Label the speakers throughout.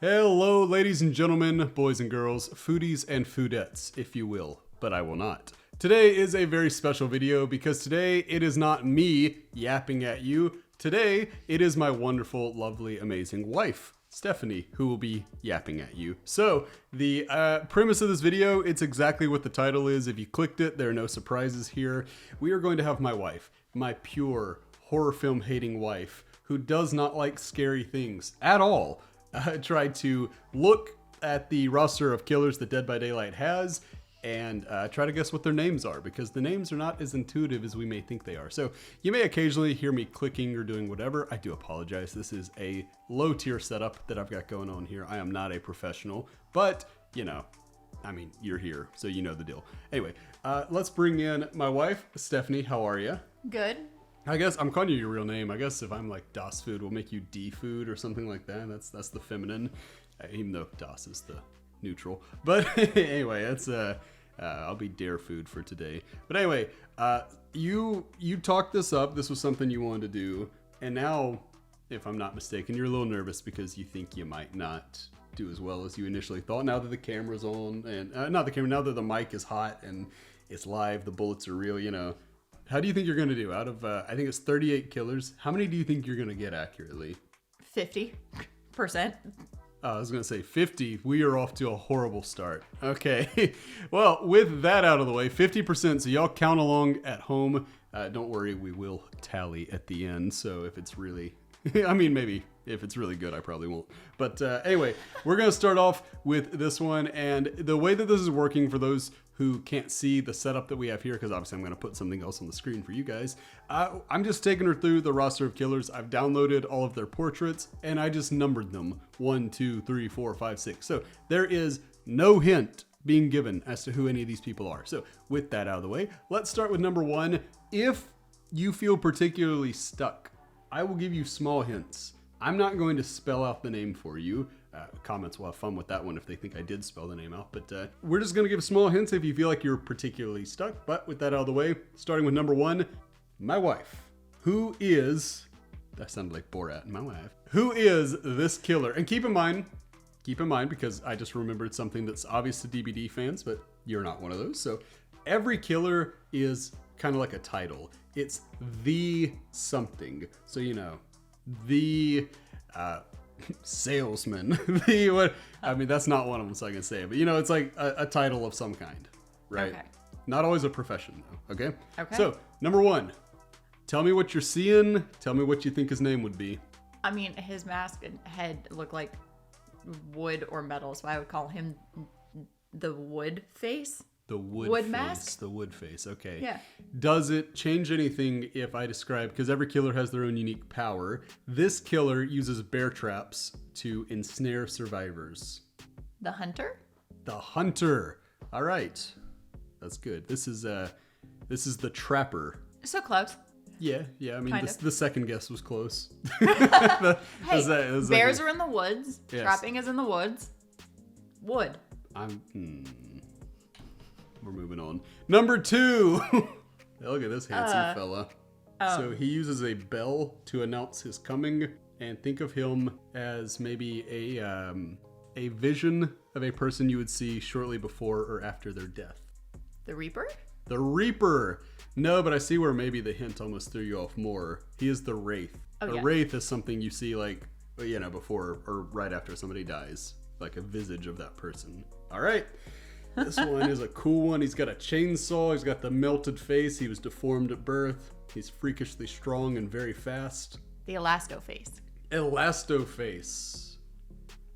Speaker 1: Hello, ladies and gentlemen, boys and girls, foodies and foodettes, if you will, but I will not. Today is a very special video because today it is not me yapping at you. Today it is my wonderful, lovely, amazing wife, Stephanie, who will be yapping at you. So the premise of this video, it's exactly what the title is. If you clicked it, there are no surprises here. We are going to have my wife, my pure horror film hating wife, who does not like scary things at all, try to look at the roster of killers that Dead by Daylight has and try to guess what their names are, because the names are not as intuitive as we may think they are. So you may occasionally hear me clicking or doing whatever. I do apologize. This is a low tier setup that I've got going on here. I am not a professional, but you know, I mean, you're here, so you know the deal. Anyway, let's bring in my wife, Stephanie. How are you?
Speaker 2: Good.
Speaker 1: I guess I'm calling you your real name. I guess if I'm like Das Food, we'll make you D Food or something like that. That's the feminine, even though Das is the neutral. But anyway, that's I'll be Dare Food for today. But anyway, you talked this up. This was something you wanted to do, and now, if I'm not mistaken, you're a little nervous because you think you might not do as well as you initially thought. Now that the camera's on, and not the camera, now that the mic is hot and it's live, the bullets are real. You know. How do you think you're going to do? Out of, I think it's 38 killers, how many do you think you're going to get accurately?
Speaker 2: 50%.
Speaker 1: I was going to say 50. We are off to a horrible start. Okay. Well, with that out of the way, 50%. So y'all count along at home. Don't worry, we will tally at the end. So if it's really, I mean, maybe if it's really good, I probably won't. But anyway, we're going to start off with this one. And the way that this is working for those who can't see the setup that we have here, because obviously I'm going to put something else on the screen for you guys. I'm just taking her through the roster of killers. I've downloaded all of their portraits and I just numbered them 1, 2, 3, 4, 5, 6. So there is no hint being given as to who any of these people are. So with that out of the way, let's start with number 1. If you feel particularly stuck, I will give you small hints. I'm not going to spell out the name for you. Comments will have fun with that one if they think I did spell the name out. But we're just going to give small hints if you feel like you're particularly stuck. But with that out of the way, starting with number 1, my wife. Who is... That sounded like Borat, my wife. Who is this killer? And keep in mind, because I just remembered something that's obvious to DBD fans, but you're not one of those. So every killer is kind of like a title. It's the something. So, you know, the... salesman. The what? I mean, that's not one of them, so I can say it. But you know, it's like a title of some kind, right? Okay. Not always a profession, though. Okay. Okay. So number 1, tell me what you're seeing. Tell me what you think his name would be.
Speaker 2: I mean, his mask and head look like wood or metal, so I would call him the wood face.
Speaker 1: The wood face,
Speaker 2: mask?
Speaker 1: The wood face, okay.
Speaker 2: Yeah.
Speaker 1: Does it change anything if I describe, because every killer has their own unique power. This killer uses bear traps to ensnare survivors.
Speaker 2: The hunter?
Speaker 1: The hunter. All right. That's good. This is the trapper.
Speaker 2: So close.
Speaker 1: Yeah. I mean, the second guess was close.
Speaker 2: Hey, bears are in the woods. Yes. Trapping is in the woods. Wood.
Speaker 1: We're moving on. Number 2. Look at this handsome fella. So he uses a bell to announce his coming, and think of him as maybe a vision of a person you would see shortly before or after their death.
Speaker 2: The Reaper?
Speaker 1: The Reaper. No, but I see where maybe the hint almost threw you off more. He is the Wraith. A Wraith is something you see like, you know, before or right after somebody dies, like a visage of that person. All right. This one is a cool one. He's got a chainsaw. He's got the melted face. He was deformed at birth. He's freakishly strong and very fast.
Speaker 2: The Elastoface.
Speaker 1: Elastoface.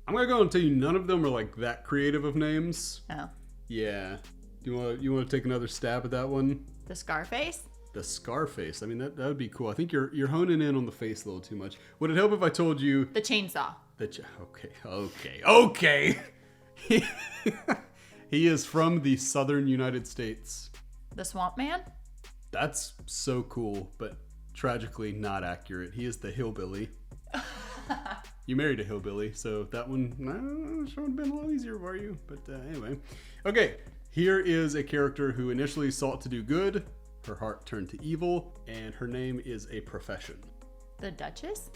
Speaker 1: I'm going to go and tell you none of them are like that creative of names.
Speaker 2: Oh.
Speaker 1: Yeah. You want to take another stab at that one?
Speaker 2: The Scarface?
Speaker 1: The Scarface. I mean, that would be cool. I think you're honing in on the face a little too much. Would it help if I told you...
Speaker 2: The chainsaw.
Speaker 1: Okay. He is from the southern United States.
Speaker 2: The Swamp Man?
Speaker 1: That's so cool, but tragically not accurate. He is the hillbilly. You married a hillbilly, so that one sure would have been a little easier for you. But anyway. Okay, here is a character who initially sought to do good. Her heart turned to evil, and her name is a profession.
Speaker 2: The Duchess?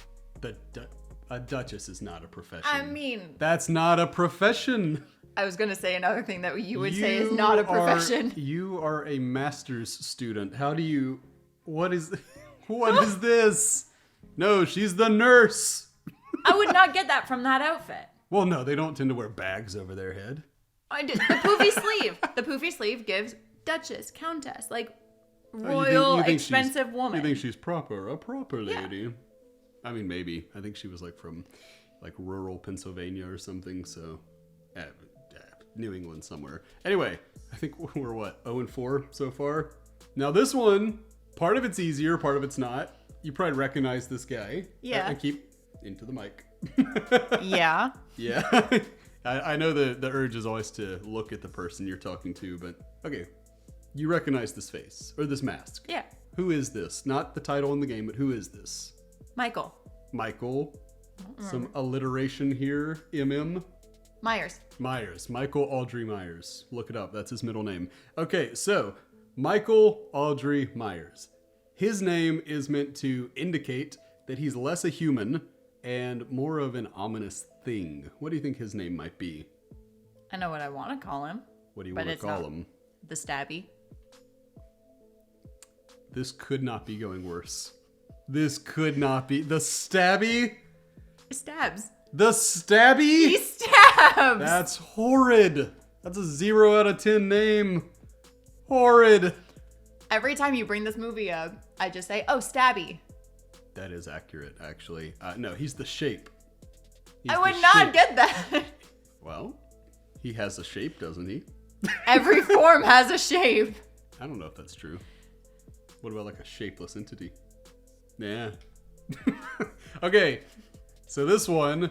Speaker 1: A duchess is not a profession.
Speaker 2: I mean,
Speaker 1: that's not a profession.
Speaker 2: I was going to say another thing that you would say is not a profession.
Speaker 1: You are a master's student. How do you... What is this? No, she's the nurse.
Speaker 2: I would not get that from that outfit.
Speaker 1: Well, no, they don't tend to wear bags over their head.
Speaker 2: I did. The poofy sleeve. The poofy sleeve gives duchess, countess, like royal,
Speaker 1: you think
Speaker 2: expensive woman.
Speaker 1: You think she's a proper lady? Yeah. I mean, maybe. I think she was like from like rural Pennsylvania or something. So, New England somewhere. Anyway, I think we're what 0-4 so far. Now this one, part of it's easier, part of it's not. You probably recognize this guy.
Speaker 2: Yeah.
Speaker 1: And keep into the mic.
Speaker 2: Yeah.
Speaker 1: Yeah. I know the urge is always to look at the person you're talking to, but okay. You recognize this face or this mask.
Speaker 2: Yeah.
Speaker 1: Who is this? Not the title in the game, but who is this?
Speaker 2: Michael.
Speaker 1: Some alliteration here.
Speaker 2: Myers.
Speaker 1: Michael Audrey Myers. Look it up. That's his middle name. Okay, so Michael Audrey Myers. His name is meant to indicate that he's less a human and more of an ominous thing. What do you think his name might be?
Speaker 2: I know what I want to call him.
Speaker 1: What do you want to call him?
Speaker 2: The Stabby.
Speaker 1: This could not be going worse. This could not be. The Stabby?
Speaker 2: He stabs.
Speaker 1: The Stabby?
Speaker 2: He stabs!
Speaker 1: That's horrid. That's a 0 out of 10 name. Horrid.
Speaker 2: Every time you bring this movie up, I just say, oh, Stabby.
Speaker 1: That is accurate, actually. No, he's the Shape.
Speaker 2: I would not get that.
Speaker 1: Well, he has a shape, doesn't he?
Speaker 2: Every form has a shape.
Speaker 1: I don't know if that's true. What about like a shapeless entity? Yeah. Okay, so this one,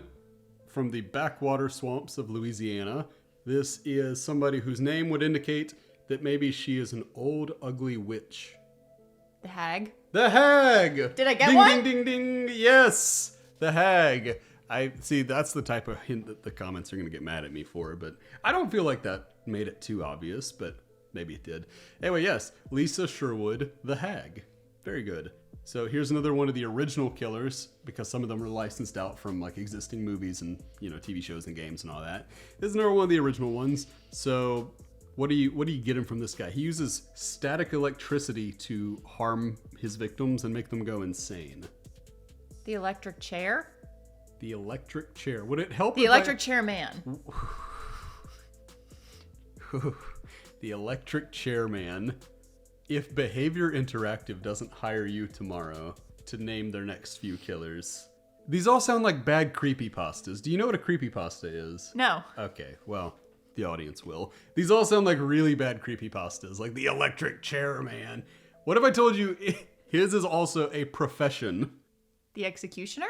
Speaker 1: from the backwater swamps of Louisiana, this is somebody whose name would indicate that maybe she is an old, ugly witch.
Speaker 2: The Hag?
Speaker 1: The Hag!
Speaker 2: Did I get
Speaker 1: ding,
Speaker 2: one?
Speaker 1: Ding, ding, ding, yes! The Hag. I see, that's the type of hint that the comments are going to get mad at me for, but I don't feel like that made it too obvious, but maybe it did. Anyway, yes, Lisa Sherwood, the Hag. Very good. So here's another one of the original killers, because some of them are licensed out from like existing movies and, you know, TV shows and games and all that. This is another one of the original ones. So what do you get him from this guy? He uses static electricity to harm his victims and make them go insane.
Speaker 2: The electric chair?
Speaker 1: The electric chair. Would it help?
Speaker 2: The electric chair man.
Speaker 1: The electric chair man. If Behavior Interactive doesn't hire you tomorrow to name their next few killers. These all sound like bad creepypastas. Do you know what a creepypasta is?
Speaker 2: No.
Speaker 1: Okay, well, the audience will. These all sound like really bad creepypastas, like the electric chair man. What if I told you his is also a profession?
Speaker 2: The executioner?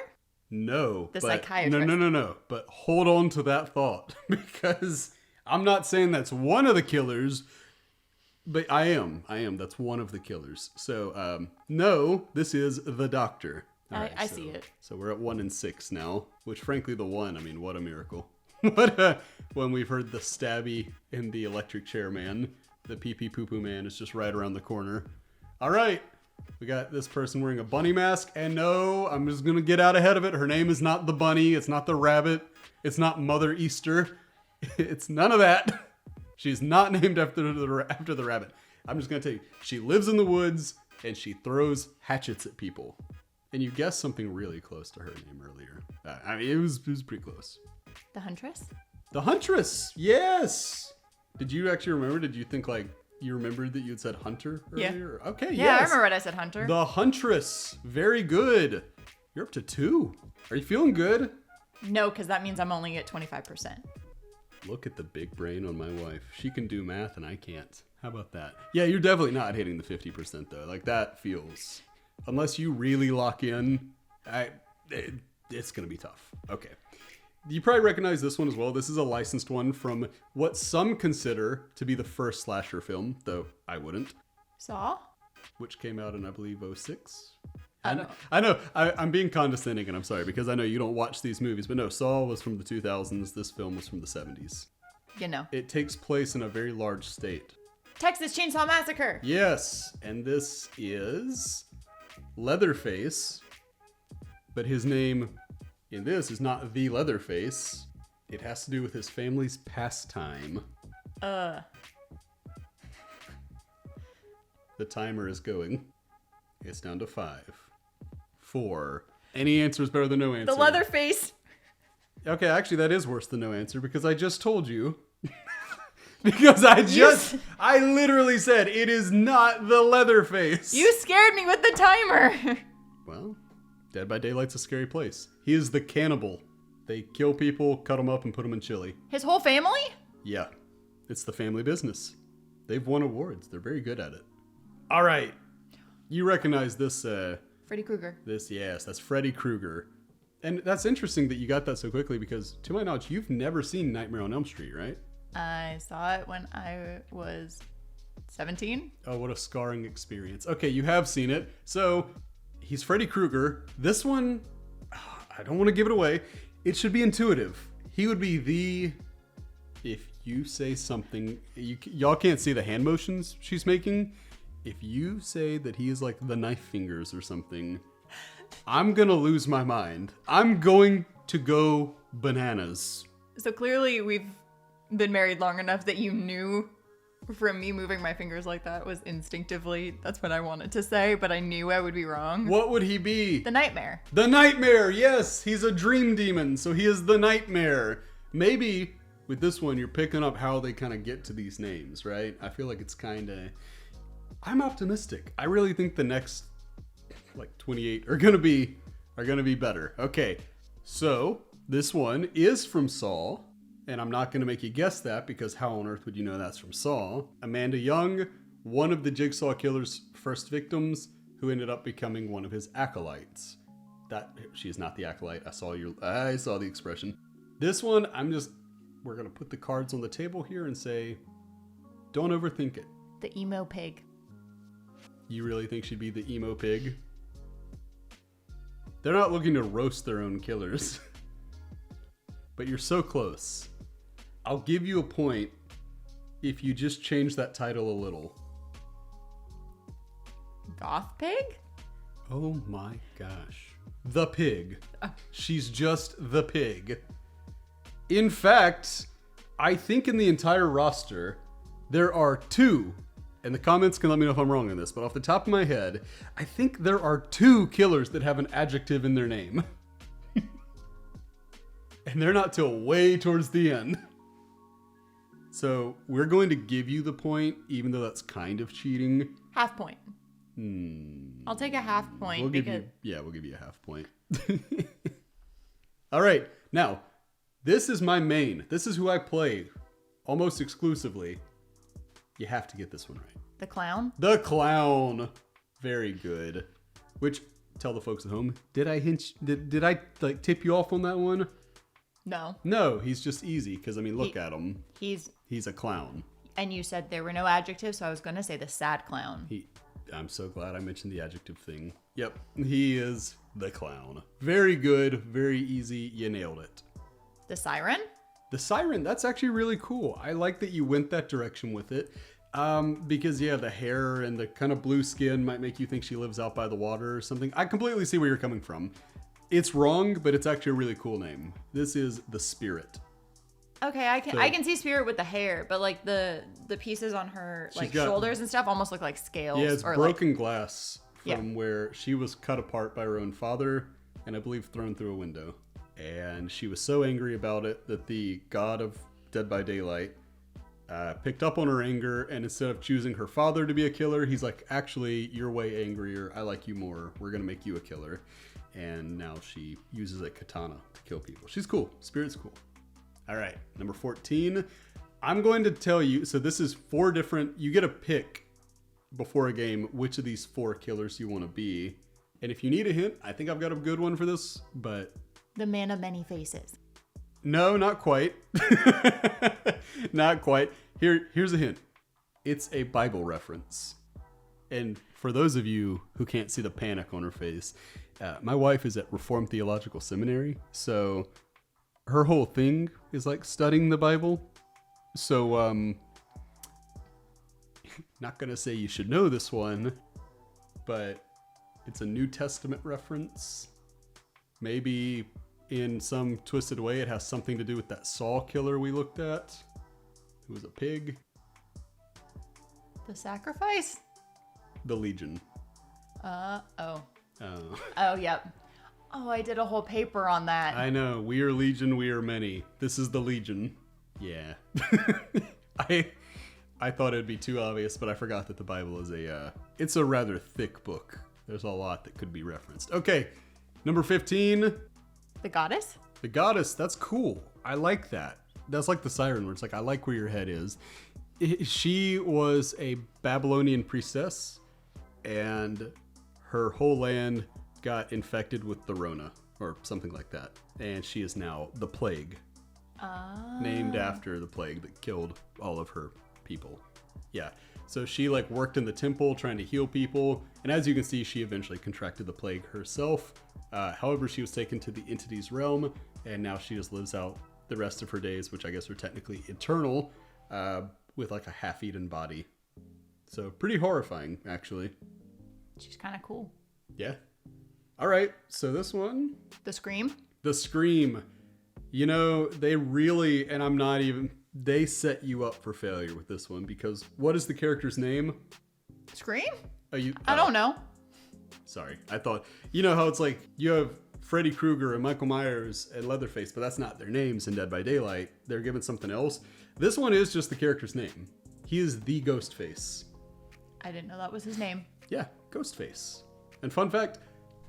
Speaker 1: No.
Speaker 2: The psychiatrist?
Speaker 1: No. But hold on to that thought, because I'm not saying that's one of the killers, but I am. That's one of the killers. So, no, this is the doctor.
Speaker 2: I see it.
Speaker 1: So we're at 1 and 6 now, which frankly the one, I mean, what a miracle. When we've heard the Stabby and the electric chair man, the pee-pee poo-poo man is just right around the corner. All right. We got this person wearing a bunny mask, and no, I'm just going to get out ahead of it. Her name is not the bunny. It's not the rabbit. It's not Mother Easter. It's none of that. She's not named after the rabbit. I'm just going to tell you, she lives in the woods, and she throws hatchets at people. And you guessed something really close to her name earlier. I mean, it was pretty close.
Speaker 2: The Huntress?
Speaker 1: The Huntress, yes! Did you actually remember? Did you think, like, you remembered that you had said Hunter earlier?
Speaker 2: Yeah.
Speaker 1: Okay,
Speaker 2: yeah,
Speaker 1: yes.
Speaker 2: I remember what I said, Hunter.
Speaker 1: The Huntress. Very good. You're up to 2. Are you feeling good?
Speaker 2: No, because that means I'm only at 25%.
Speaker 1: Look at the big brain on my wife. She can do math and I can't. How about that? Yeah, you're definitely not hitting the 50% though. Like that feels... Unless you really lock in, it's going to be tough. Okay. You probably recognize this one as well. This is a licensed one from what some consider to be the first slasher film, though I wouldn't.
Speaker 2: Saw?
Speaker 1: Which came out in, I believe, 06.
Speaker 2: I
Speaker 1: know. I'm being condescending, and I'm sorry, because I know you don't watch these movies, but no, Saw was from the 2000s. This film was from the 70s.
Speaker 2: You know.
Speaker 1: It takes place in a very large state.
Speaker 2: Texas Chainsaw Massacre.
Speaker 1: Yes, and this is Leatherface, but his name And this is not the Leatherface. It has to do with his family's pastime. The timer is going. It's down to 5, 4. Any answer is better than no answer.
Speaker 2: The Leatherface.
Speaker 1: Okay, actually, that is worse than no answer because I just told you. Because I literally said it is not the Leatherface.
Speaker 2: You scared me with the timer.
Speaker 1: Well, Dead by Daylight's a scary place. He is the cannibal. They kill people, cut them up, and put them in chili.
Speaker 2: His whole family?
Speaker 1: Yeah, it's the family business. They've won awards. They're very good at it. All right, you recognize this?
Speaker 2: Freddy Krueger.
Speaker 1: Yes, that's Freddy Krueger. And that's interesting that you got that so quickly because, to my knowledge, you've never seen Nightmare on Elm Street, right?
Speaker 2: I saw it when I was 17.
Speaker 1: Oh, what a scarring experience. Okay, you have seen it. So, he's Freddy Krueger. This one, I don't want to give it away. It should be intuitive. He would be the... If you say something... Y'all can't see the hand motions she's making. If you say that he is like the knife fingers or something, I'm gonna lose my mind. I'm going to go bananas.
Speaker 2: So clearly we've been married long enough that you knew from me moving my fingers like that was instinctively, that's what I wanted to say, but I knew I would be wrong.
Speaker 1: What would he be?
Speaker 2: The Nightmare.
Speaker 1: The Nightmare, yes! He's a dream demon, so he is the Nightmare. Maybe with this one, you're picking up how they kind of get to these names, right? I feel like it's kind of... I'm optimistic. I really think the next, 28 are gonna be better. Okay, so this one is from Saw. And I'm not going to make you guess that because how on earth would you know that's from Saw? Amanda Young, one of the Jigsaw Killer's first victims, who ended up becoming one of his acolytes. She is not the acolyte. I saw the expression. This one, we're going to put the cards on the table here and say, don't overthink it.
Speaker 2: The emo pig.
Speaker 1: You really think she'd be the emo pig? They're not looking to roast their own killers. But you're so close. I'll give you a point if you just change that title a little.
Speaker 2: Goth pig?
Speaker 1: Oh my gosh. The pig. She's just the pig. In fact, I think in the entire roster, there are 2, and the comments can let me know if I'm wrong on this, but off the top of my head, I think there are 2 killers that have an adjective in their name. And they're not till way towards the end. So we're going to give you the point, even though that's kind of cheating.
Speaker 2: Half point. I'll take a half point
Speaker 1: we'll give you a half point. All right. Now, this is my main. This is who I play almost exclusively. You have to get this one right.
Speaker 2: The clown?
Speaker 1: The clown. Very good. Which, tell the folks at home, did I tip you off on that one? No, he's just easy because look at him. He's a clown.
Speaker 2: And you said there were no adjectives, so I was going to say the sad clown.
Speaker 1: I'm so glad I mentioned the adjective thing. Yep, he is the clown. Very good, very easy. You nailed it.
Speaker 2: The siren?
Speaker 1: The siren, that's actually really cool. I like that you went that direction with it. Because the hair and the kind of blue skin might make you think she lives out by the water or something. I completely see where you're coming from. It's wrong, but it's actually a really cool name. This is the Spirit.
Speaker 2: Okay, I can see Spirit with the hair, but the pieces on her shoulders and stuff almost look like scales.
Speaker 1: Yeah, it's broken glass from where she was cut apart by her own father and I believe thrown through a window. And she was so angry about it that the god of Dead by Daylight picked up on her anger, and instead of choosing her father to be a killer, he's like, actually, you're way angrier. I like you more. We're going to make you a killer. And now she uses a katana to kill people. She's cool. Spirit's cool. All right, number 14. I'm going to tell you, so this is 4 different, you get a pick before a game which of these 4 killers you want to be. And if you need a hint, I think I've got a good one for this, but...
Speaker 2: The Man of Many Faces.
Speaker 1: No, not quite. Not quite. Here's a hint. It's a Bible reference. And for those of you who can't see the panic on her face, my wife is at Reformed Theological Seminary, so her whole thing is studying the Bible. So, not gonna say you should know this one, but it's a New Testament reference. Maybe in some twisted way, it has something to do with that Saw killer we looked at, who was a pig.
Speaker 2: The sacrifice?
Speaker 1: The Legion.
Speaker 2: Oh.
Speaker 1: Oh.
Speaker 2: Oh, yep. Oh, I did a whole paper on that.
Speaker 1: I know. We are Legion, we are many. This is the Legion. Yeah. I thought it'd be too obvious, but I forgot that the Bible is it's a rather thick book. There's a lot that could be referenced. Okay, number 15.
Speaker 2: The goddess?
Speaker 1: The goddess, that's cool. I like that. That's like the siren where it's like, I like where your head is. She was a Babylonian priestess, and her whole land got infected with the Rona, or something like that. And she is now the plague. Named after the plague that killed all of her people. Yeah. So she like worked in the temple trying to heal people. And as you can see, she eventually contracted the plague herself. However, she was taken to the entity's realm, and now she just lives out the rest of her days, which I guess are technically eternal, with like a half-eaten body. So pretty horrifying, actually.
Speaker 2: She's kind of cool.
Speaker 1: Yeah. All right. So this one.
Speaker 2: The Scream?
Speaker 1: The Scream. You know, they really, and I'm not even, they set you up for failure with this one, because what is the character's name?
Speaker 2: Scream?
Speaker 1: I
Speaker 2: don't know.
Speaker 1: Sorry. I thought, you know how it's like you have Freddy Krueger and Michael Myers and Leatherface, but that's not their names in Dead by Daylight. They're given something else. This one is just the character's name. He is the Ghostface.
Speaker 2: I didn't know that was his name.
Speaker 1: Yeah, Ghostface. And fun fact,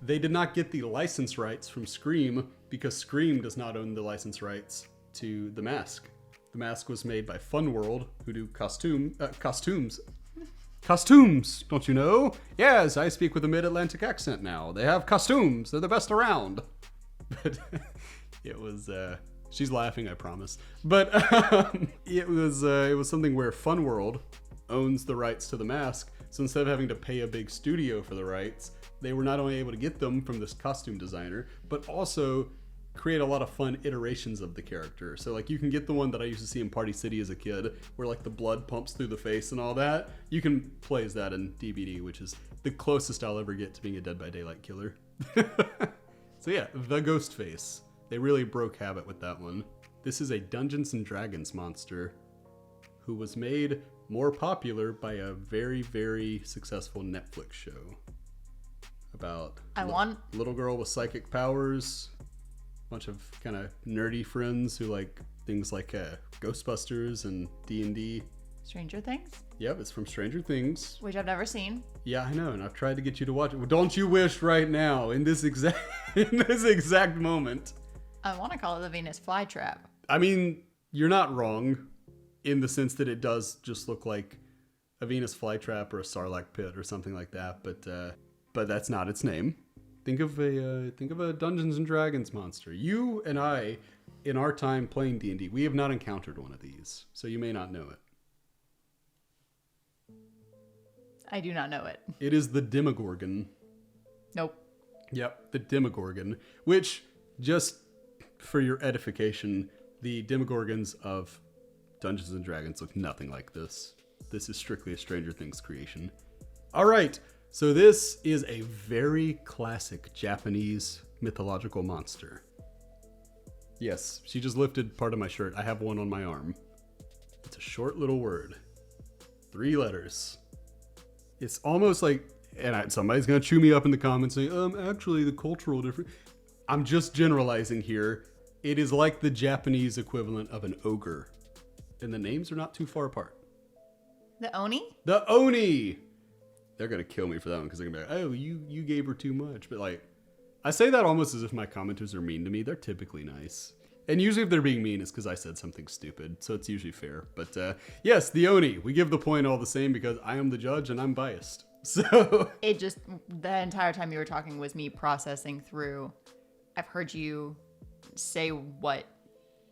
Speaker 1: they did not get the license rights from Scream because Scream does not own the license rights to The Mask. The Mask was made by Fun World, who do costumes. Costumes, don't you know? Yes, I speak with a mid-Atlantic accent now. They have costumes. They're the best around. But it was, she's laughing, I promise. But it was something where Fun World owns the rights to The Mask. So instead of having to pay a big studio for the rights, they were not only able to get them from this costume designer, but also create a lot of fun iterations of the character. So like you can get the one that I used to see in Party City as a kid, where like the blood pumps through the face and all that. You can play as that in DBD, which is the closest I'll ever get to being a Dead by Daylight killer. So yeah, the Ghostface. They really broke habit with that one. This is a Dungeons and Dragons monster who was made more popular by a very, very successful Netflix show about little girl with psychic powers, bunch of kind of nerdy friends who like things like Ghostbusters and D&D.
Speaker 2: Stranger Things?
Speaker 1: Yep, it's from Stranger Things.
Speaker 2: Which I've never seen.
Speaker 1: Yeah, I know, and I've tried to get you to watch it. Well, don't you wish right now, in this exact moment.
Speaker 2: I want to call it the Venus Flytrap.
Speaker 1: I mean, you're not wrong in the sense that it does just look like a Venus flytrap or a Sarlacc pit or something like that, but that's not its name. Think of a Dungeons and Dragons monster. You and I, in our time playing D&D, we have not encountered one of these, so you may not know it.
Speaker 2: I do not know it.
Speaker 1: It is the Demogorgon.
Speaker 2: Nope.
Speaker 1: Yep, the Demogorgon, which, just for your edification, the Demogorgons of Dungeons and Dragons look nothing like this. This is strictly a Stranger Things creation. All right, so this is a very classic Japanese mythological monster. Yes, she just lifted part of my shirt. I have one on my arm. It's a short little word. 3 letters. It's almost like, and somebody's going to chew me up in the comments saying, actually the cultural difference. I'm just generalizing here. It is like the Japanese equivalent of an ogre. And the names are not too far apart.
Speaker 2: The Oni?
Speaker 1: The Oni! They're going to kill me for that one because they're going to be like, oh, you gave her too much. But like, I say that almost as if my commenters are mean to me. They're typically nice. And usually if they're being mean, it's because I said something stupid. So it's usually fair. But yes, the Oni. We give the point all the same because I am the judge and I'm biased. So
Speaker 2: it just, the entire time you were talking was me processing through. I've heard you say what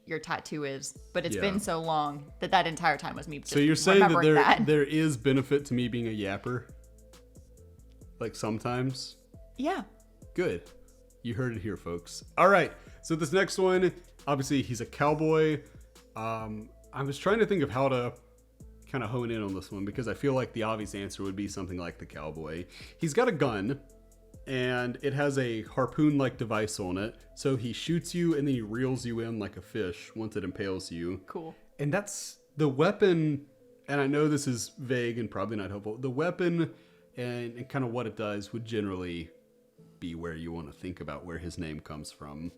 Speaker 2: your tattoo is, but it's been so long that entire time was me just
Speaker 1: so you're saying
Speaker 2: that
Speaker 1: there is benefit to me being a yapper? Like sometimes?
Speaker 2: Yeah.
Speaker 1: Good. You heard it here, folks. All right. So this next one, obviously he's a cowboy. I was trying to think of how to kind of hone in on this one because I feel like the obvious answer would be something like the cowboy. He's got a gun, and it has a harpoon-like device on it. So he shoots you and then he reels you in like a fish once it impales you.
Speaker 2: Cool.
Speaker 1: And that's the weapon, and I know this is vague and probably not helpful. The weapon and kind of what it does would generally be where you want to think about where his name comes from.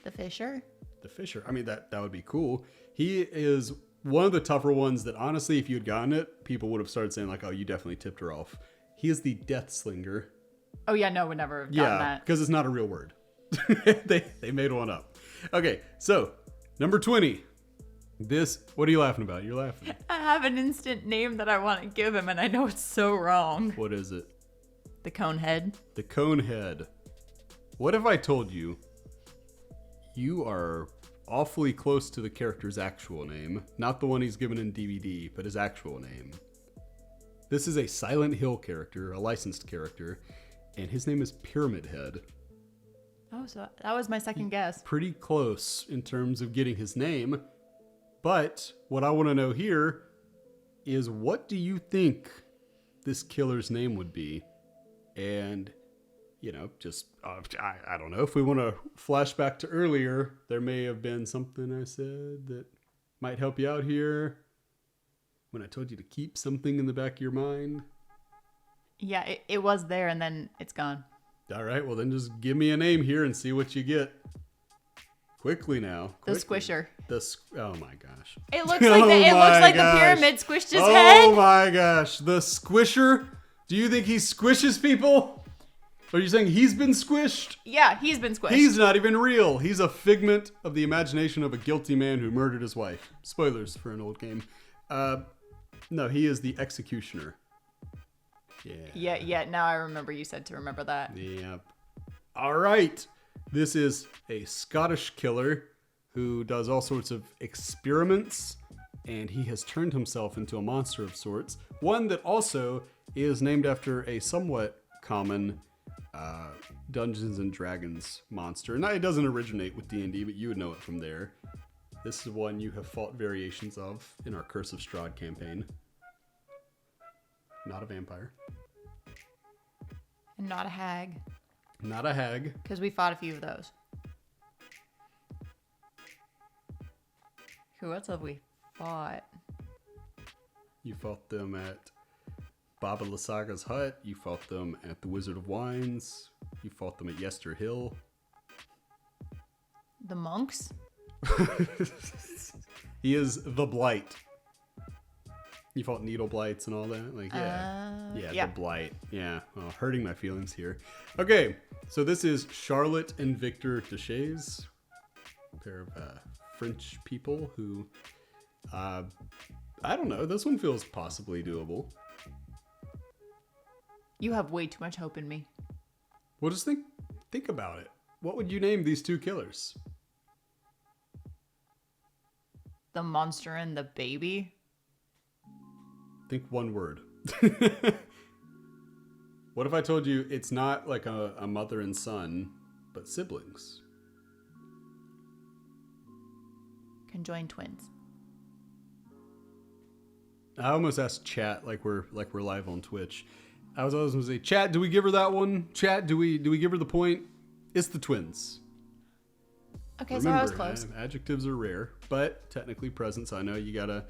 Speaker 2: The Fisher?
Speaker 1: The Fisher. I mean, that would be cool. He is one of the tougher ones that, honestly, if you had gotten it, people would have started saying, like, oh, you definitely tipped her off. He is the Death Slinger.
Speaker 2: Oh, yeah, no, would never have gotten that.
Speaker 1: Yeah, because it's not a real word. they made one up. Okay, so, number 20. What are you laughing about? You're laughing.
Speaker 2: I have an instant name that I want to give him, and I know it's so wrong.
Speaker 1: What is it?
Speaker 2: The Conehead.
Speaker 1: The Conehead. What if I told you you are awfully close to the character's actual name? Not the one he's given in DBD, but his actual name. This is a Silent Hill character, a licensed character, and his name is Pyramid Head.
Speaker 2: Oh, so that was my second guess.
Speaker 1: Pretty close in terms of getting his name. But what I want to know here is, what do you think this killer's name would be? And, just, I don't know. If we want to flash back to earlier, there may have been something I said that might help you out here. When I told you to keep something in the back of your mind.
Speaker 2: Yeah, it was there and then it's gone.
Speaker 1: All right, well then just give me a name here and see what you get. Quickly now.
Speaker 2: The Squisher.
Speaker 1: Oh my gosh.
Speaker 2: It looks like the pyramid squished his head.
Speaker 1: Oh my gosh. The Squisher? Do you think he squishes people? Are you saying he's been squished?
Speaker 2: Yeah, he's been squished.
Speaker 1: He's not even real. He's a figment of the imagination of a guilty man who murdered his wife. Spoilers for an old game. No, he is the executioner.
Speaker 2: Yeah. Now I remember you said to remember that.
Speaker 1: Yeah. All right. This is a Scottish killer who does all sorts of experiments, and he has turned himself into a monster of sorts. One that also is named after a somewhat common Dungeons and Dragons monster. Now, it doesn't originate with D&D, but you would know it from there. This is one you have fought variations of in our Curse of Strahd campaign. Not a vampire.
Speaker 2: And not a hag.
Speaker 1: Not a hag.
Speaker 2: Because we fought a few of those. Who else have we fought?
Speaker 1: You fought them at Baba Lasaga's hut. You fought them at the Wizard of Wines. You fought them at Yester Hill.
Speaker 2: The monks?
Speaker 1: He is the Blight. You fought Needle Blights and all that? The Blight. Yeah, well, hurting my feelings here. Okay, so this is Charlotte and Victor Deschays, a pair of French people who, I don't know, this one feels possibly doable.
Speaker 2: You have way too much hope in me.
Speaker 1: Well, just think about it. What would you name these two killers?
Speaker 2: The monster and the baby?
Speaker 1: Think one word. What if I told you it's not like a mother and son, but siblings?
Speaker 2: Conjoined twins.
Speaker 1: I almost asked chat like we're live on Twitch. I was always going to say, chat, do we give her that one? Chat, do we give her the point? It's the twins.
Speaker 2: Okay,
Speaker 1: Remember,
Speaker 2: so I was close.
Speaker 1: Adjectives are rare, but technically present, so I know you gotta...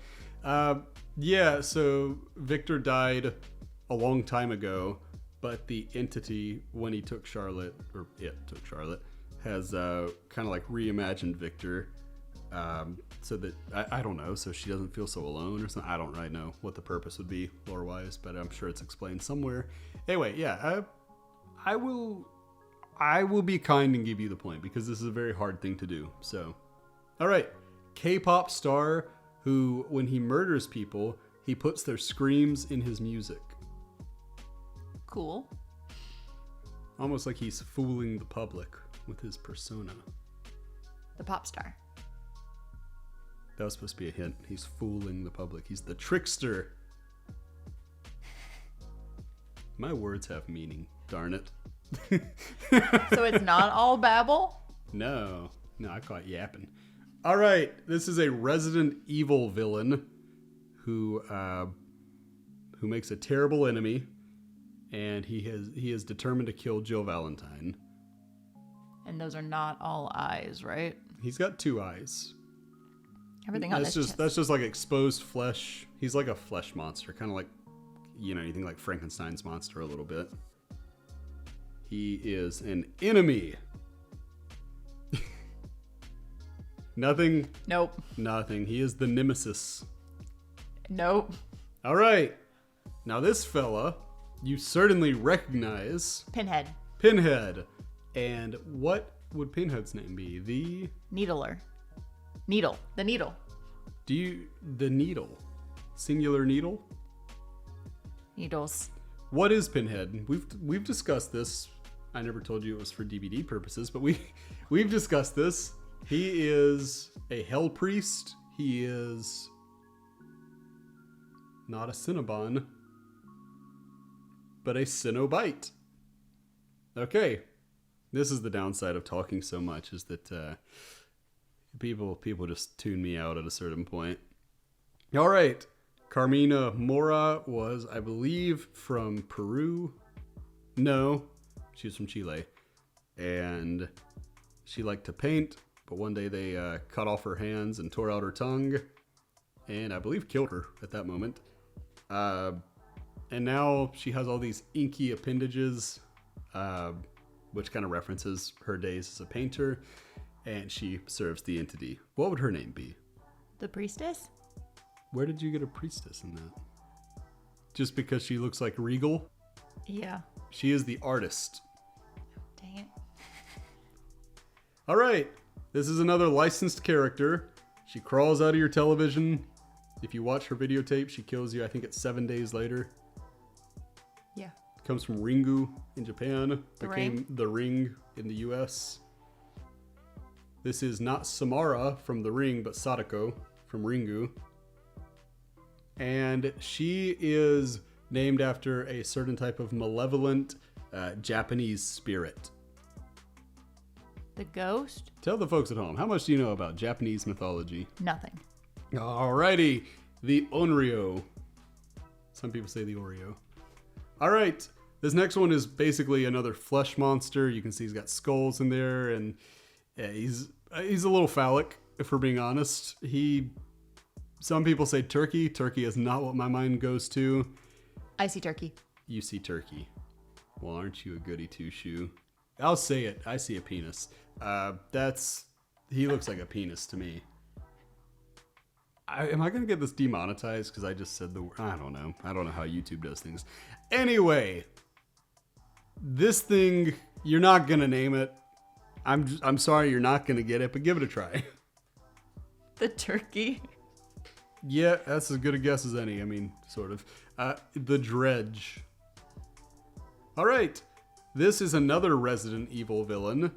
Speaker 1: yeah, so Victor died a long time ago, but the entity, when he took Charlotte, or it took Charlotte, has kind of like reimagined Victor, so that, I don't know, so she doesn't feel so alone or something. I don't really know what the purpose would be lore-wise, but I'm sure it's explained somewhere. Anyway, yeah, I will be kind and give you the point, because this is a very hard thing to do. So, all right, K-pop star who, when he murders people, he puts their screams in his music.
Speaker 2: Cool.
Speaker 1: Almost like he's fooling the public with his persona.
Speaker 2: The pop star.
Speaker 1: That was supposed to be a hint. He's fooling the public. He's the trickster. My words have meaning. Darn it.
Speaker 2: So it's not all babble?
Speaker 1: No, I caught yapping. All right, this is a Resident Evil villain who makes a terrible enemy, and he is determined to kill Jill Valentine.
Speaker 2: And those are not all eyes, right?
Speaker 1: He's got 2 eyes.
Speaker 2: Everything on his chest.
Speaker 1: That's just like exposed flesh. He's like a flesh monster, kind of like, you think like Frankenstein's monster a little bit. He is an enemy. Nothing.
Speaker 2: Nope.
Speaker 1: Nothing. He is the nemesis.
Speaker 2: Nope.
Speaker 1: All right. Now this fella, you certainly recognize.
Speaker 2: Pinhead.
Speaker 1: Pinhead. And what would Pinhead's name be? The
Speaker 2: Needler. Needle. The Needle.
Speaker 1: The Needle. Singular needle?
Speaker 2: Needles.
Speaker 1: What is Pinhead? We've discussed this. I never told you it was for DBD purposes, but we've discussed this. He is a hell priest. He is not a Cinnabon, but a Cinnobite. Okay. This is the downside of talking so much, is that people just tune me out at a certain point. All right. Carmina Mora was, I believe, from Peru. No, she was from Chile. And she liked to paint, but one day they cut off her hands and tore out her tongue. And I believe killed her at that moment. And now she has all these inky appendages, which kind of references her days as a painter. And she serves the entity. What would her name be?
Speaker 2: The priestess?
Speaker 1: Where did you get a priestess in that? Just because she looks like regal?
Speaker 2: Yeah.
Speaker 1: She is the artist.
Speaker 2: Dang it.
Speaker 1: All right. This is another licensed character. She crawls out of your television. If you watch her videotape, she kills you. I think it's 7 days later.
Speaker 2: Yeah.
Speaker 1: Comes from Ringu in Japan.
Speaker 2: The
Speaker 1: Became
Speaker 2: Ring?
Speaker 1: The Ring in the US. This is not Samara from The Ring, but Sadako from Ringu. And she is named after a certain type of malevolent Japanese spirit.
Speaker 2: The ghost?
Speaker 1: Tell the folks at home, how much do you know about Japanese mythology?
Speaker 2: Nothing.
Speaker 1: Alrighty, the Onryo. Some people say the Oreo. Alright, this next one is basically another flesh monster. You can see he's got skulls in there, and he's a little phallic, if we're being honest. Some people say turkey. Turkey is not what my mind goes to.
Speaker 2: I see turkey.
Speaker 1: You see turkey. Well, aren't you a goody two-shoe? I'll say it. I see a penis. He looks like a penis to me. Am I going to get this demonetized because I just said the word? I don't know. I don't know how YouTube does things. Anyway, this thing, you're not going to name it. I'm sorry you're not going to get it, but give it a try.
Speaker 2: The turkey?
Speaker 1: Yeah, that's as good a guess as any. I mean, sort of. The Dredge. All right. This is another Resident Evil villain.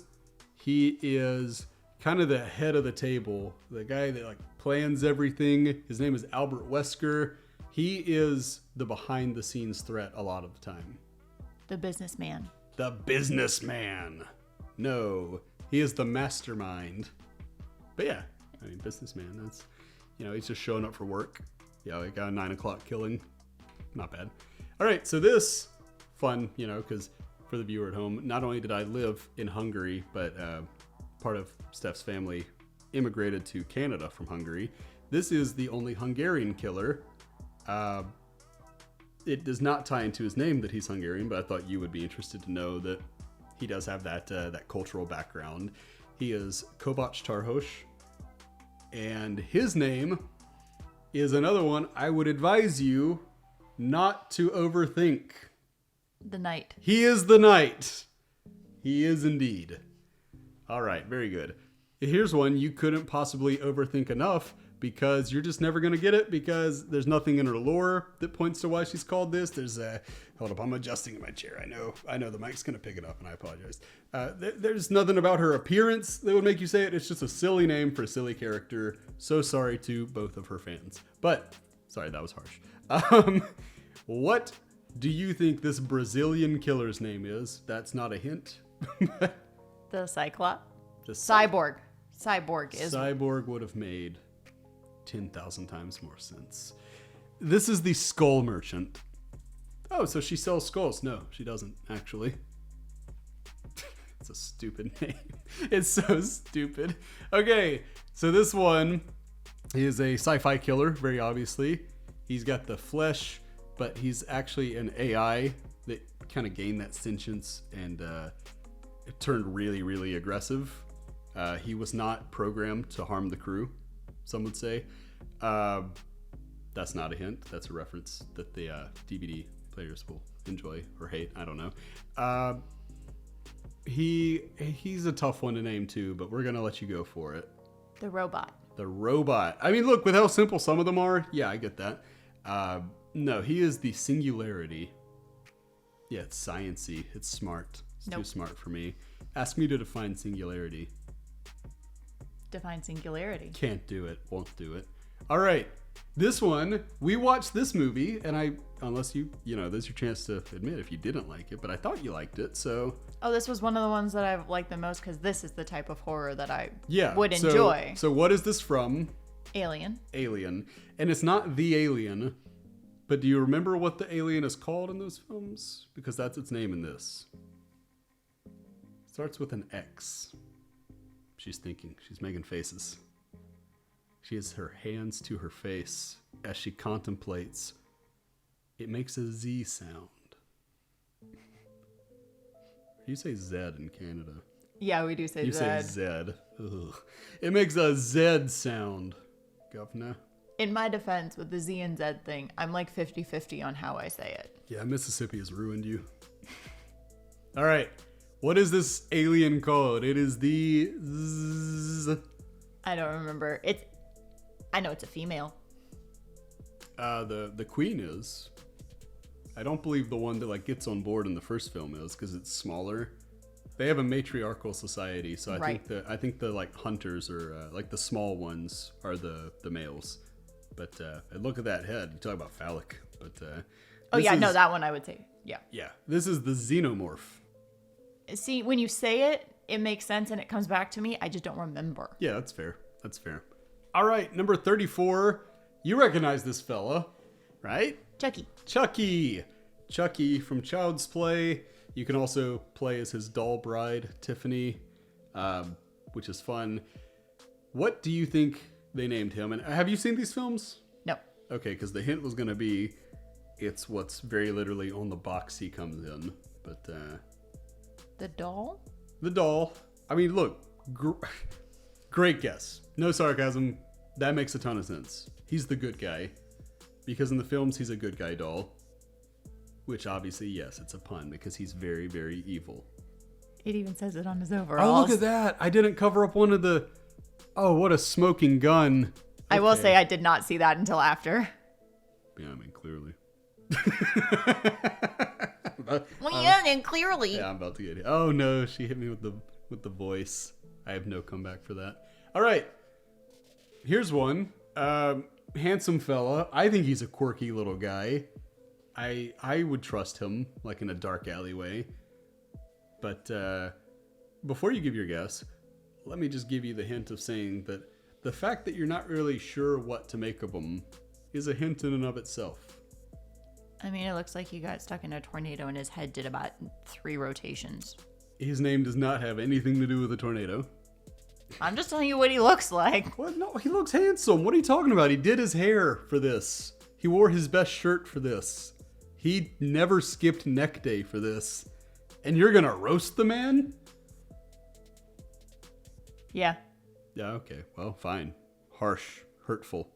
Speaker 1: He is kind of the head of the table. The guy that plans everything. His name is Albert Wesker. He is the behind the scenes threat a lot of the time.
Speaker 2: The businessman.
Speaker 1: The businessman. No, he is the mastermind. But yeah, I mean, businessman, that's, he's just showing up for work. Yeah, like a 9 o'clock killing. Not bad. All right, so this, fun, because for the viewer at home, not only did I live in Hungary, but part of Steph's family immigrated to Canada from Hungary. This is the only Hungarian killer. It does not tie into his name that he's Hungarian, but I thought you would be interested to know that he does have that cultural background. He is Kovács Tarhos, and his name is another one I would advise you not to overthink.
Speaker 2: The Knight.
Speaker 1: He is the Knight. He is indeed. All right, very good. Here's one you couldn't possibly overthink enough, because you're just never going to get it, because there's nothing in her lore that points to why she's called this. Hold up, I'm adjusting in my chair. I know the mic's going to pick it up, and I apologize. There's nothing about her appearance that would make you say it. It's just a silly name for a silly character. So sorry to both of her fans. But, sorry, that was harsh. What do you think this Brazilian killer's name is? That's not a hint.
Speaker 2: The Cyclops?
Speaker 1: The
Speaker 2: Cyborg. Cyborg
Speaker 1: would have made 10,000 times more sense. This is the Skull Merchant. Oh, so she sells skulls. No, she doesn't, actually. It's a stupid name. It's so stupid. Okay, so this one is a sci-fi killer, very obviously. He's got the flesh, but he's actually an AI that kind of gained that sentience and it turned really, really aggressive. He was not programmed to harm the crew, some would say. That's not a hint. That's a reference that the DBD players will enjoy or hate. I don't know. He's a tough one to name too, but we're gonna let you go for it.
Speaker 2: The robot.
Speaker 1: The robot. I mean, look, with how simple some of them are, yeah, I get that. No, he is the singularity. Yeah, it's science-y. It's smart. It's too smart for me. Ask me to define singularity.
Speaker 2: Define singularity.
Speaker 1: Can't do it. Won't do it. All right. This one, we watched this movie, and unless this is your chance to admit if you didn't like it, but I thought you liked it, so.
Speaker 2: Oh, this was one of the ones that I liked the most because this is the type of horror that I would
Speaker 1: so,
Speaker 2: enjoy.
Speaker 1: So what is this from?
Speaker 2: Alien.
Speaker 1: Alien. And it's not the Alien, but do you remember what the alien is called in those films? Because that's its name in this. It starts with an X. She's thinking. She's making faces. She has her hands to her face as she contemplates. It makes a Z sound. You say Z in Canada.
Speaker 2: Yeah, we do say Z.
Speaker 1: You say Z. Ugh. It makes a Z sound, governor.
Speaker 2: In my defense, with the Z and Z thing, I'm like 50-50 on how I say it.
Speaker 1: Yeah, Mississippi has ruined you. All right. What is this alien called? It is the Z.
Speaker 2: I don't remember. I know it's a female.
Speaker 1: The queen is. I don't believe the one that gets on board in the first film is because it's smaller. They have a matriarchal society, so I think the hunters or the small ones are the males. But look at that head. You talk about phallic, but
Speaker 2: that one I would say. Yeah.
Speaker 1: Yeah, this is the xenomorph.
Speaker 2: See, when you say it, it makes sense and it comes back to me. I just don't remember.
Speaker 1: Yeah, that's fair. That's fair. All right, number 34. You recognize this fella, right? Chucky from Child's Play. You can also play as his doll bride, Tiffany, which is fun. What do you think they named him? And have you seen these films?
Speaker 2: No.
Speaker 1: Okay, because the hint was going to be it's what's very literally on the box he comes in. But
Speaker 2: the doll?
Speaker 1: The doll. I mean, look, great guess. No sarcasm. That makes a ton of sense. He's the good guy. Because in the films, he's a good guy doll. Which obviously, yes, it's a pun because he's very, very evil.
Speaker 2: It even says it on his overalls.
Speaker 1: Oh, look at that. I didn't cover up one of the... Oh, what a smoking gun. Okay.
Speaker 2: I will say I did not see that until after.
Speaker 1: Yeah, I mean, clearly.
Speaker 2: And clearly.
Speaker 1: Yeah, I'm about to get it. Oh, no, she hit me with the voice. I have no comeback for that. All right. Here's one. Handsome fella. I think he's a quirky little guy. I would trust him, in a dark alleyway. But before you give your guess, let me just give you the hint of saying that the fact that you're not really sure what to make of him is a hint in and of itself.
Speaker 2: I mean, it looks like he got stuck in a tornado and his head did about 3 rotations.
Speaker 1: His name does not have anything to do with a tornado.
Speaker 2: I'm just telling you what he looks like.
Speaker 1: What? No, he looks handsome. What are you talking about? He did his hair for this. He wore his best shirt for this. He never skipped neck day for this. And you're gonna roast the man?
Speaker 2: Yeah.
Speaker 1: Yeah, okay. Well, fine. Harsh. Hurtful.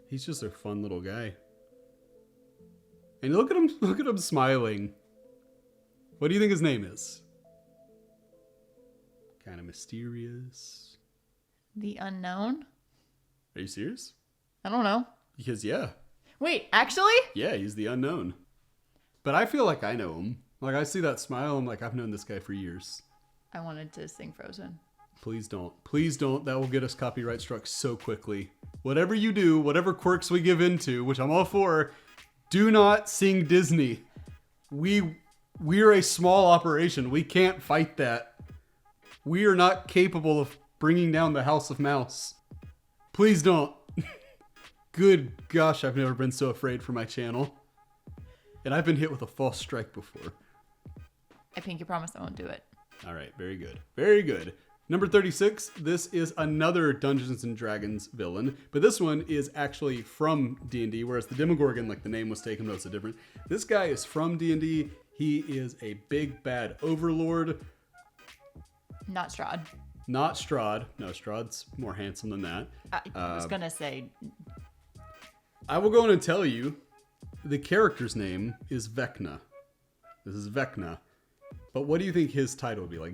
Speaker 1: He's just a fun little guy. And look at him smiling. What do you think his name is? Kind of mysterious.
Speaker 2: The Unknown?
Speaker 1: Are you serious?
Speaker 2: I don't know.
Speaker 1: Because, yeah.
Speaker 2: Wait, actually?
Speaker 1: Yeah, he's the Unknown. But I feel like I know him. I see that smile, I'm like, I've known this guy for years.
Speaker 2: I wanted to sing Frozen.
Speaker 1: Please don't. Please don't. That will get us copyright struck so quickly. Whatever you do, whatever quirks we give into, which I'm all for, do not sing Disney. We're a small operation. We can't fight that. We are not capable of bringing down the House of Mouse. Please don't. Good gosh, I've never been so afraid for my channel. And I've been hit with a false strike before.
Speaker 2: I pinky promise I won't do it.
Speaker 1: All right, very good. Very good. Number 36, this is another Dungeons & Dragons villain, but this one is actually from D&D, whereas the Demogorgon, like the name was taken, but it's different. This guy is from D&D. He is a big bad overlord.
Speaker 2: Not Strahd.
Speaker 1: Not Strahd. No, Strahd's more handsome than that.
Speaker 2: I was going to say...
Speaker 1: I will go in and tell you, the character's name is Vecna. This is Vecna. But what do you think his title would be? Like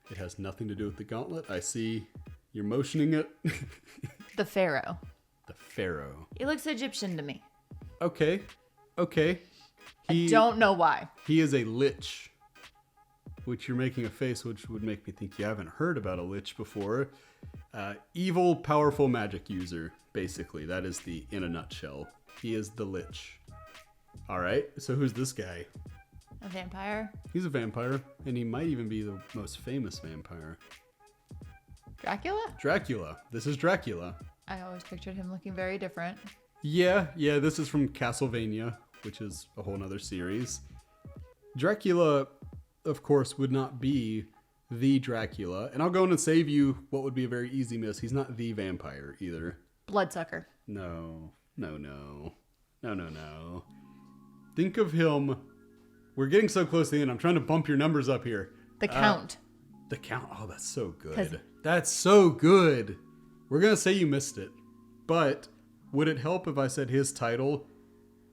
Speaker 1: It has nothing to do with the gauntlet. I see you're motioning it.
Speaker 2: The Pharaoh.
Speaker 1: The Pharaoh.
Speaker 2: He looks Egyptian to me.
Speaker 1: Okay.
Speaker 2: I don't know why.
Speaker 1: He is a lich. Which you're making a face which would make me think you haven't heard about a lich before. Evil, powerful magic user, basically. That is in a nutshell. He is the lich. All right, so who's this guy?
Speaker 2: A vampire?
Speaker 1: He's a vampire, and he might even be the most famous vampire.
Speaker 2: Dracula?
Speaker 1: This is Dracula.
Speaker 2: I always pictured him looking very different.
Speaker 1: Yeah, this is from Castlevania, which is a whole nother series. Dracula, of course, would not be the Dracula. And I'll go in and save you what would be a very easy miss. He's not the vampire either.
Speaker 2: Bloodsucker.
Speaker 1: No. Think of him. We're getting so close to the end. I'm trying to bump your numbers up here.
Speaker 2: The Count.
Speaker 1: The Count. Oh, that's so good. That's so good. We're going to say you missed it. But would it help if I said his title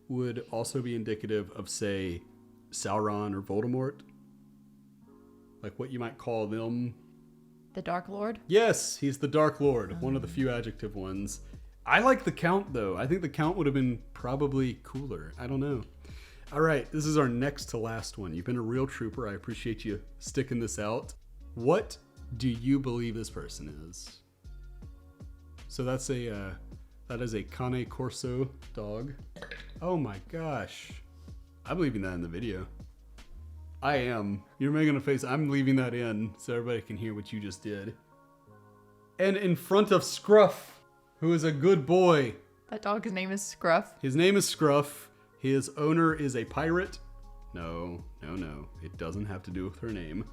Speaker 1: would also be indicative of, say, Sauron or Voldemort? Like what you might call them.
Speaker 2: The Dark Lord?
Speaker 1: Yes, he's the Dark Lord. One of the few adjective ones. I like the Count, though. I think the Count would have been probably cooler. I don't know. All right, this is our next to last one. You've been a real trooper. I appreciate you sticking this out. What do you believe this person is? So that is a Cane Corso dog. Oh my gosh. I'm leaving that in the video. I am. You're making a face. I'm leaving that in so everybody can hear what you just did. And in front of Scruff, who is a good boy.
Speaker 2: That dog's name is Scruff.
Speaker 1: His name is Scruff. His owner is a pirate. No. It doesn't have to do with her name.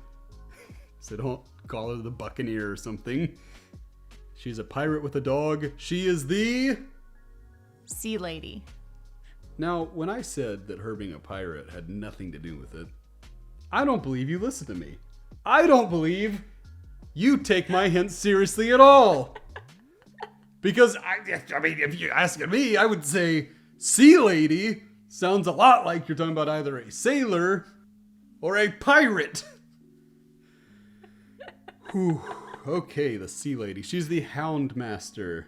Speaker 1: So don't call her the Buccaneer or something. She's a pirate with a dog. She is the...
Speaker 2: Sea Lady.
Speaker 1: Now, when I said that her being a pirate had nothing to do with it, I don't believe you listen to me. I don't believe you take my hints seriously at all. Because, I mean, if you're asking me, I would say Sea Lady sounds a lot like you're talking about either a sailor or a pirate. Whew. Okay, the Sea Lady. She's the Hound Master.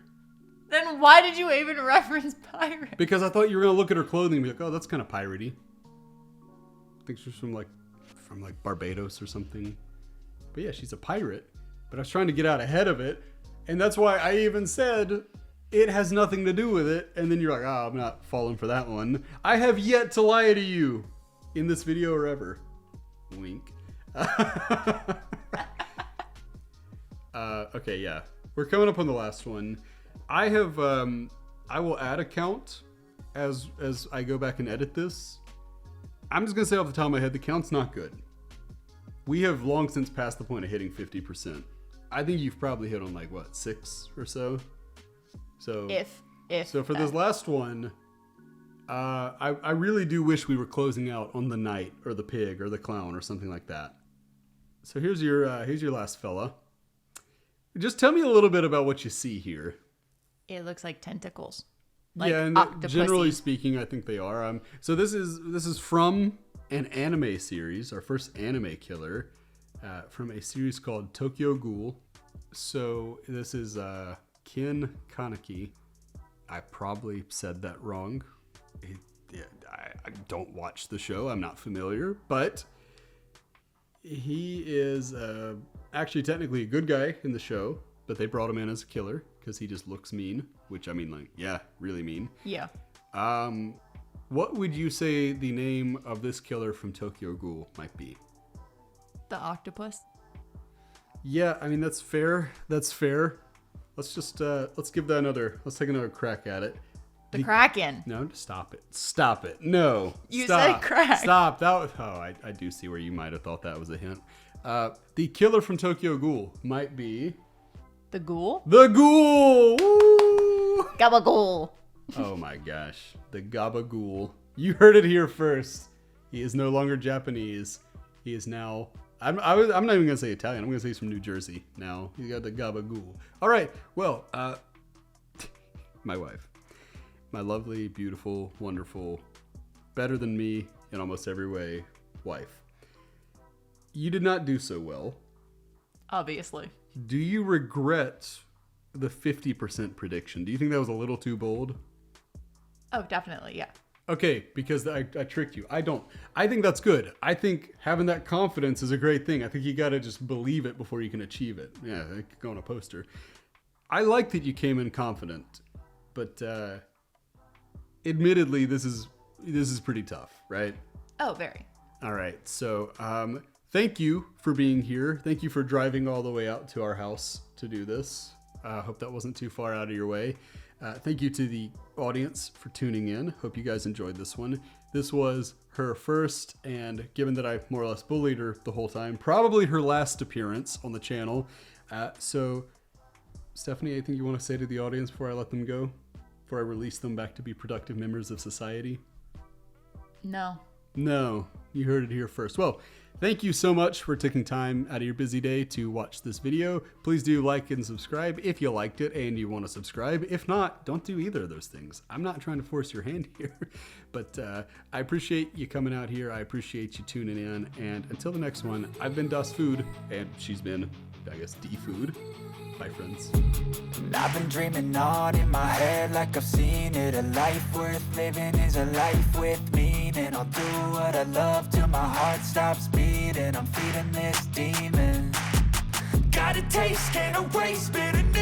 Speaker 2: Then why did you even reference pirate?
Speaker 1: Because I thought you were going to look at her clothing and be like, oh, that's kind of piratey. I think she's from Barbados or something. But yeah, she's a pirate. But I was trying to get out ahead of it. And that's why I even said it has nothing to do with it. And then you're like, oh, I'm not falling for that one. I have yet to lie to you in this video or ever. Wink. Okay, yeah. We're coming up on the last one. I will add a count as I go back and edit this. I'm just going to say off the top of my head, the count's not good. We have long since passed the point of hitting 50%. I think you've probably hit on 6 or so. So so for this last one, I really do wish we were closing out on the knight or the pig or the clown or something like that. So here's your last fella. Just tell me a little bit about what you see here.
Speaker 2: It looks like tentacles.
Speaker 1: Yeah, and generally speaking, I think they are. So this is from an anime series, our first anime killer, from a series called Tokyo Ghoul. So this is Ken Kaneki. I probably said that wrong. I don't watch the show. I'm not familiar, but he is actually technically a good guy in the show, but they brought him in as a killer because he just looks mean, which I mean, really mean.
Speaker 2: Yeah.
Speaker 1: What would you say the name of this killer from Tokyo Ghoul might be?
Speaker 2: The octopus.
Speaker 1: Yeah, I mean, that's fair. Let's take another crack at it.
Speaker 2: The Kraken.
Speaker 1: No, stop it. Stop it. No.
Speaker 2: You
Speaker 1: stop.
Speaker 2: said crack.
Speaker 1: Stop. That was, I do see where you might have thought that was a hint. The killer from Tokyo Ghoul might be...
Speaker 2: The Ghoul?
Speaker 1: The Ghoul! Woo!
Speaker 2: Gabagool.
Speaker 1: Oh my gosh. The Gabagool. You heard it here first. He is no longer Japanese. He is now... I'm not even going to say Italian. I'm going to say he's from New Jersey now. He's got the Gabagool. All right. Well, my wife. My lovely, beautiful, wonderful, better than me in almost every way wife. You did not do so well.
Speaker 2: Obviously.
Speaker 1: Do you regret the 50% prediction? Do you think that was a little too bold?
Speaker 2: Oh, definitely, yeah.
Speaker 1: Okay, because I tricked you. I don't. I think that's good. I think having that confidence is a great thing. I think you got to just believe it before you can achieve it. Yeah, it could go on a poster. I like that you came in confident, but admittedly, this is pretty tough, right?
Speaker 2: Oh, very.
Speaker 1: All right. So, thank you for being here. Thank you for driving all the way out to our house to do this. I hope that wasn't too far out of your way. Thank you to the audience for tuning in. Hope you guys enjoyed this one. This was her first, and given that I more or less bullied her the whole time, probably her last appearance on the channel. So, Stephanie, anything you want to say to the audience before I let them go? Before I release them back to be productive members of society?
Speaker 2: No.
Speaker 1: No, you heard it here first. Well, thank you so much for taking time out of your busy day to watch this video. Please do like and subscribe if you liked it and you want to subscribe. If not, don't do either of those things. I'm not trying to force your hand here, but I appreciate you coming out here. I appreciate you tuning in. And until the next one, I've been Das Food, and she's been, I guess, D Food. Bye, friends.
Speaker 3: I've been dreaming on in my head like I've seen it. A life worth living is a life with meaning. I'll do what I love till my heart stops beating. I'm feeding this demon. Got a taste, can't erase bitterness.